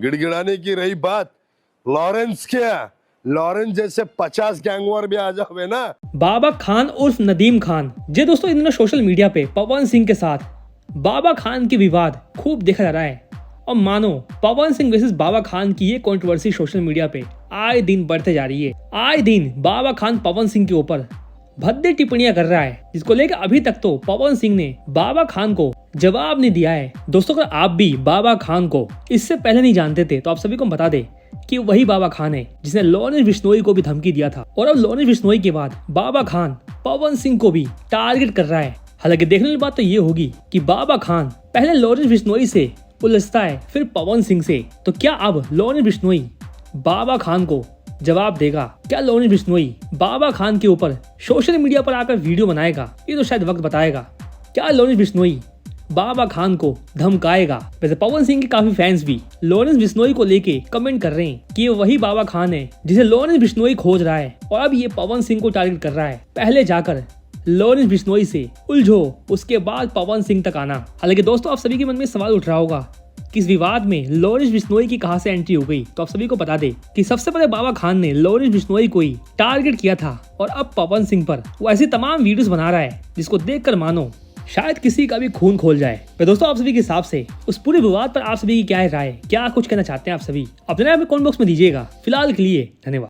गिड़गिड़ाने की रही बात, लॉरेंस क्या, लॉरेंस जैसे 50 गैंगवार भी आ जावे ना। बाबा खान उर्फ नदीम खान, जे दोस्तों इन दिनों सोशल मीडिया पे पवन सिंह के साथ बाबा खान की विवाद खूब देखा जा रहा है। और मानो पवन सिंह वर्सेस बाबा खान की ये कंट्रोवर्सी सोशल मीडिया पे आए दिन बढ़ते जा रही है। आए दिन बाबा खान पवन सिंह के ऊपर भद्दे टिप्पणियां कर रहा है, जिसको लेकर अभी तक तो पवन सिंह ने बाबा खान को जवाब नहीं दिया है। दोस्तों अगर आप भी बाबा खान को इससे पहले नहीं जानते थे तो आप सभी को बता दे कि वही बाबा खान है जिसने लॉरेंस बिश्नोई को भी धमकी दिया था। और अब लॉरेंस बिश्नोई के बाद बाबा खान पवन सिंह को भी टारगेट कर रहा है। हालांकि देखने वाली बात तो ये होगी कि बाबा खान पहले लॉरेंस बिश्नोई से उलझता है, फिर पवन सिंह से। तो क्या अब लॉरेंस बिश्नोई बाबा खान को जवाब देगा? क्या लॉरेंस बिश्नोई बाबा खान के ऊपर सोशल मीडिया पर आकर वीडियो बनाएगा? ये तो शायद वक्त बताएगा। क्या लॉरेंस बिश्नोई बाबा खान को धमकाएगा? वैसे पवन सिंह के काफी फैंस भी लॉरेंस बिश्नोई को लेके कमेंट कर रहे हैं कि ये वही बाबा खान है जिसे लॉरेंस बिश्नोई खोज रहा है और अब ये पवन सिंह को टारगेट कर रहा है। पहले जाकर लॉरेंस बिश्नोई से उलझो, उसके बाद पवन सिंह तक आना। हालांकि दोस्तों आप सभी के मन में सवाल उठ रहा होगा कि इस विवाद में लॉरेंस बिश्नोई की कहां से एंट्री हो गई। तो आप सभी को बता दे कि सबसे पहले बाबा खान ने लॉरेंस बिश्नोई को ही टारगेट किया था और अब पवन सिंह पर वो ऐसी तमाम वीडियोस बना रहा है जिसको देखकर मानो शायद किसी का भी खून खोल जाए। तो दोस्तों आप सभी के हिसाब से उस पूरे विवाद पर आप सभी की क्या राय, क्या कुछ कहना चाहते हैं आप सभी अपने कमेंट बॉक्स में दीजिएगा। फिलहाल के लिए धन्यवाद।